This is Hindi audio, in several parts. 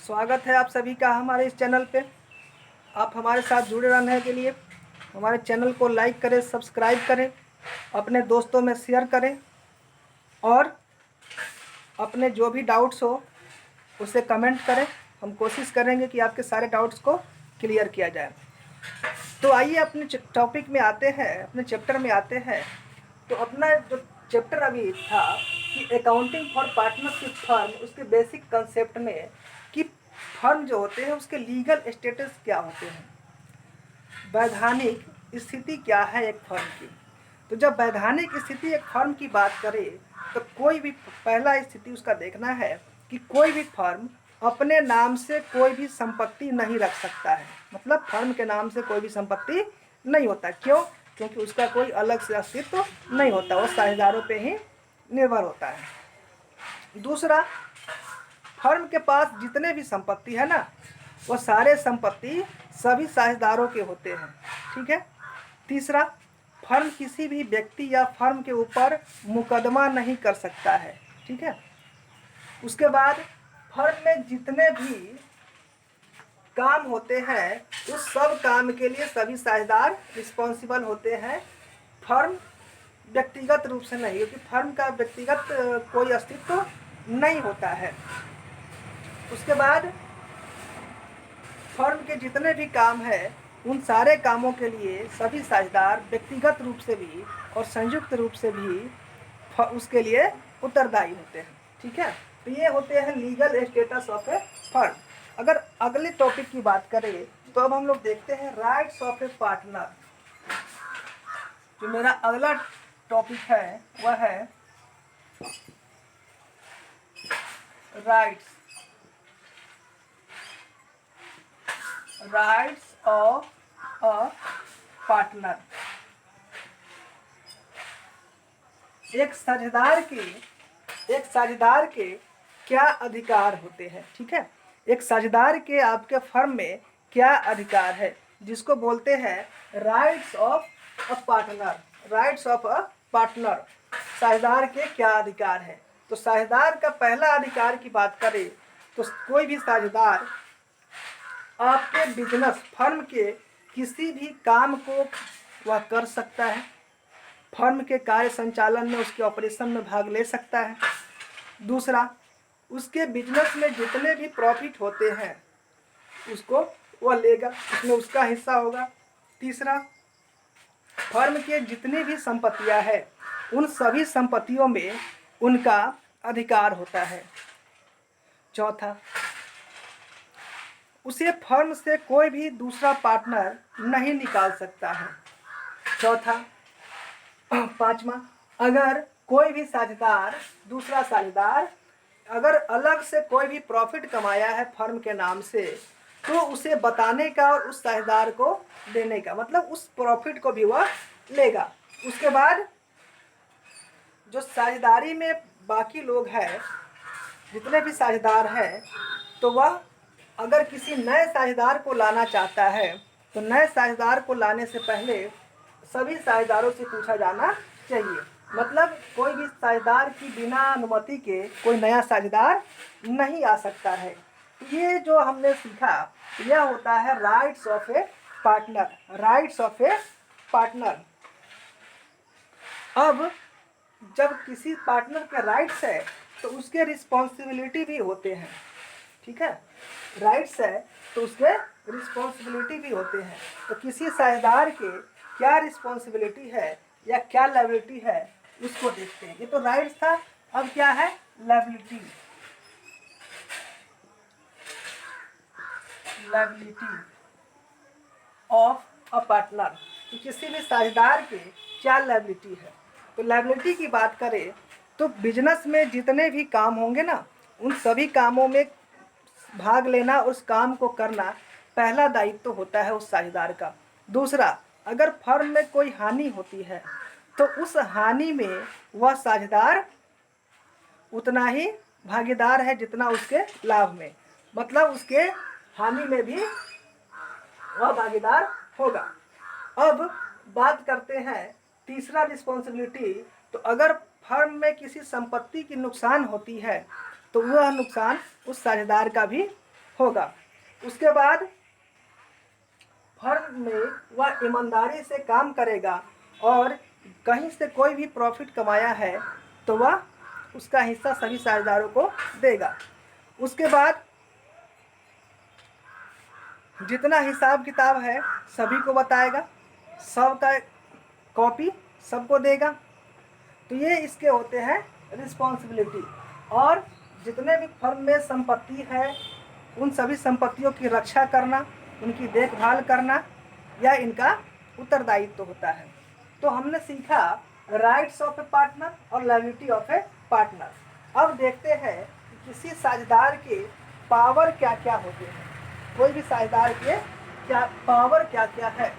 स्वागत है आप सभी का हमारे इस चैनल पे। आप हमारे साथ जुड़े रहने के लिए हमारे चैनल को लाइक करें, सब्सक्राइब करें, अपने दोस्तों में शेयर करें और अपने जो भी डाउट्स हो उसे कमेंट करें। हम कोशिश करेंगे कि आपके सारे डाउट्स को क्लियर किया जाए। तो आइए अपने टॉपिक में आते हैं, अपने चैप्टर में आते हैं। तो अपना जो चैप्टर अभी था कि अकाउंटिंग फॉर पार्टनरशिप फर्म, उसके बेसिक कंसेप्ट में कि फर्म जो होते हैं उसके लीगल स्टेटस क्या होते हैं, वैधानिक स्थिति क्या है एक फर्म की। तो जब वैधानिक स्थिति एक फर्म की बात करें तो कोई भी पहला स्थिति उसका देखना है कि कोई भी फर्म अपने नाम से कोई भी संपत्ति नहीं रख सकता है। मतलब फर्म के नाम से कोई भी संपत्ति नहीं होता। क्यों? क्योंकि उसका कोई अलग से अस्तित्व नहीं होता, वो साझेदारों पे ही निर्भर होता है। दूसरा, फर्म के पास जितने भी संपत्ति है ना, वो सारे संपत्ति सभी साझेदारों के होते हैं। ठीक है। तीसरा, फर्म किसी भी व्यक्ति या फर्म के ऊपर मुकदमा नहीं कर सकता है। ठीक है। उसके बाद फर्म में जितने भी काम होते हैं उस सब काम के लिए सभी साझेदार रिस्पॉन्सिबल होते हैं, फर्म व्यक्तिगत रूप से नहीं, क्योंकि फर्म का व्यक्तिगत कोई अस्तित्व नहीं होता है। उसके बाद फर्म के जितने भी काम हैं उन सारे कामों के लिए सभी साझेदार व्यक्तिगत रूप से भी और संयुक्त रूप से भी उसके लिए उत्तरदायी होते हैं। ठीक है। तो ये होते हैं legal status of A firm. अगर अगले टॉपिक की बात करें तो अब हम लोग देखते हैं राइट्स ऑफ ए पार्टनर। जो मेरा अगला टॉपिक है वह है राइट्स ऑफ अ पार्टनर। एक साझेदार के क्या अधिकार होते हैं। ठीक है। एक साझेदार के आपके फर्म में क्या अधिकार है, जिसको बोलते हैं rights of a partner. Rights of a partner, साझेदार के क्या अधिकार है। तो साझेदार का पहला अधिकार की बात करें तो कोई भी साझेदार आपके बिजनेस फर्म के किसी भी काम को वह कर सकता है, फर्म के कार्य संचालन में, उसके ऑपरेशन में भाग ले सकता है। दूसरा, उसके बिजनेस में जितने भी प्रॉफिट होते हैं उसको वह लेगा, उसमें उसका हिस्सा होगा। तीसरा, फर्म के जितनी भी संपत्तियां हैं उन सभी संपत्तियों में उनका अधिकार होता है। चौथा, उसे फर्म से कोई भी दूसरा पार्टनर नहीं निकाल सकता है। चौथा। पांचवा, अगर कोई भी साझेदार, दूसरा साझेदार अगर अलग से कोई भी प्रॉफिट कमाया है फर्म के नाम से तो उसे बताने का और उस साझेदार को देने का, मतलब उस प्रॉफिट को भी वह लेगा। उसके बाद जो साझेदारी में बाकी लोग हैं, जितने भी साझेदार हैं, तो वह अगर किसी नए साझेदार को लाना चाहता है तो नए साझेदार को लाने से पहले सभी साझेदारों से पूछा जाना चाहिए। मतलब कोई भी साझेदार की बिना अनुमति के कोई नया साझेदार नहीं आ सकता है। ये जो हमने सीखा यह होता है rights of A partner. Rights of A partner. अब जब किसी पार्टनर के राइट्स है तो उसके रिस्पॉन्सिबिलिटी भी होते हैं। ठीक है। राइट्स है तो उसके रिस्पॉन्सिबिलिटी भी होते हैं। तो किसी साझेदार के क्या रिस्पॉन्सिबिलिटी है या क्या लायबिलिटी है उसको देखते हैं। ये तो राइट्स था, अब क्या है liability. Liability of a partner, तो किसी भी साझेदार के क्या लायबिलिटी है। तो लायबिलिटी की बात करें तो बिजनेस में जितने भी काम होंगे ना उन सभी कामों में भाग लेना, उस काम को करना पहला दायित्व होता है उस साझेदार का। दूसरा, अगर फर्म में कोई हानि होती है तो उस हानि में वह साझेदार उतना ही भागीदार है जितना उसके लाभ में, मतलब उसके हानि में भी वह भागीदार होगा। अब बात करते हैं तीसरा रिस्पॉन्सिबिलिटी। तो अगर फर्म में किसी संपत्ति की नुकसान होती है तो वह नुकसान उस साझेदार का भी होगा। उसके बाद फर्म में वह ईमानदारी से काम करेगा और कहीं से कोई भी प्रॉफिट कमाया है तो वह उसका हिस्सा सभी साझेदारों को देगा। उसके बाद जितना हिसाब किताब है सभी को बताएगा, सबका कॉपी सबको देगा। तो ये इसके होते हैं रिस्पॉन्सिबिलिटी। और जितने भी फर्म में संपत्ति है उन सभी संपत्तियों की रक्षा करना, उनकी देखभाल करना, यह इनका उत्तरदायित्व होता है। तो हमने सीखा राइट्स ऑफ ए पार्टनर और लायबिलिटी ऑफ ए पार्टनर। अब देखते हैं कि किसी साझेदार के पावर क्या क्या होते हैं। कोई भी साझेदार के क्या पावर क्या क्या है।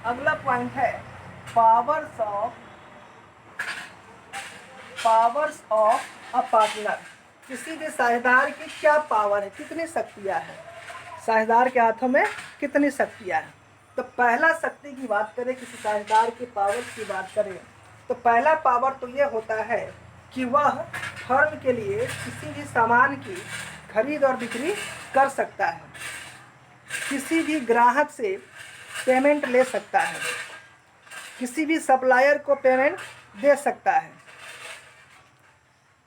अगला पॉइंट है पावर्स ऑफ अ पार्टनर। किसी भी साझेदार की क्या पावर है, कितनी शक्तियाँ हैं, साझेदार के हाथों में कितनी शक्तियाँ हैं। तो पहला शक्ति की बात करें, किसी साझेदार की पावर की बात करें तो पहला पावर तो ये होता है कि वह फर्म के लिए किसी भी सामान की खरीद और बिक्री कर सकता है, किसी भी ग्राहक से पेमेंट ले सकता है, किसी भी सप्लायर को पेमेंट दे सकता है,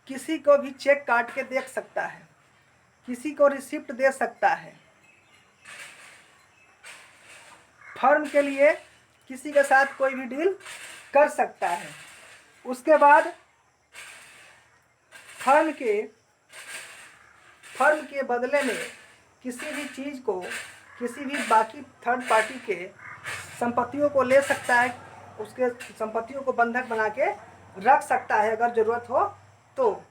किसी को भी चेक काट के देख सकता है, किसी को रिसिप्ट दे सकता है, फर्म के लिए किसी के साथ कोई भी डील कर सकता है। उसके बाद फर्म के बदले में किसी भी चीज़ को, किसी भी बाकी थर्ड पार्टी के संपत्तियों को ले सकता है, उसके संपत्तियों को बंधक बना के रख सकता है अगर ज़रूरत हो तो,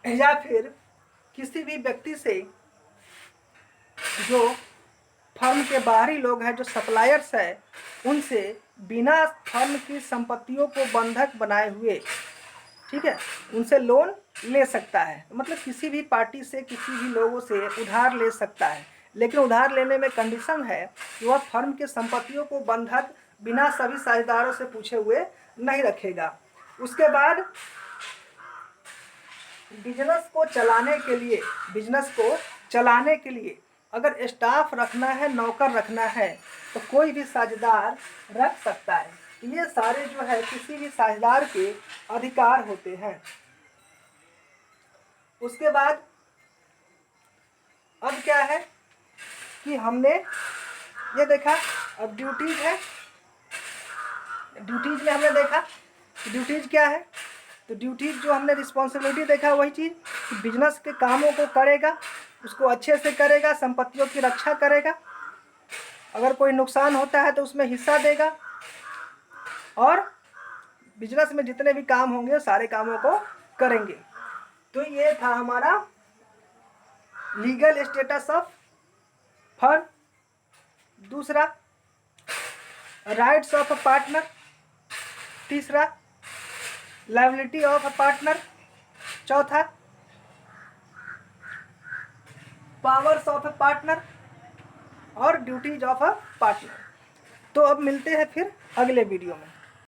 या फिर किसी भी व्यक्ति से जो फर्म के बाहरी लोग हैं, जो सप्लायर्स है, उनसे बिना फर्म की संपत्तियों को बंधक बनाए हुए, ठीक है, उनसे लोन ले सकता है। मतलब किसी भी पार्टी से, किसी भी लोगों से उधार ले सकता है, लेकिन उधार लेने में कंडीशन है कि वह फर्म के संपत्तियों को बंधक बिना सभी साझेदारों से पूछे हुए नहीं रखेगा। उसके बाद बिजनेस को चलाने के लिए अगर स्टाफ रखना है, नौकर रखना है तो कोई भी साझेदार रख सकता है। ये सारे जो है किसी भी साझेदार के अधिकार होते हैं। उसके बाद अब क्या है कि हमने ये देखा, अब ड्यूटीज है। ड्यूटीज में हमने देखा ड्यूटीज क्या है। तो ड्यूटीज जो हमने रिस्पॉन्सिबिलिटी देखा वही चीज़ कि बिजनेस के कामों को करेगा, उसको अच्छे से करेगा, संपत्तियों की रक्षा करेगा, अगर कोई नुकसान होता है तो उसमें हिस्सा देगा, और बिजनेस में जितने भी काम होंगे सारे कामों को करेंगे। तो ये था हमारा लीगल स्टेटस ऑफ फर्म। दूसरा राइट्स ऑफ अ पार्टनर। तीसरा लायबिलिटी ऑफ अ पार्टनर। चौथा पावर्स ऑफ अ पार्टनर और ड्यूटीज ऑफ अ पार्टनर। तो अब मिलते हैं फिर अगले वीडियो में।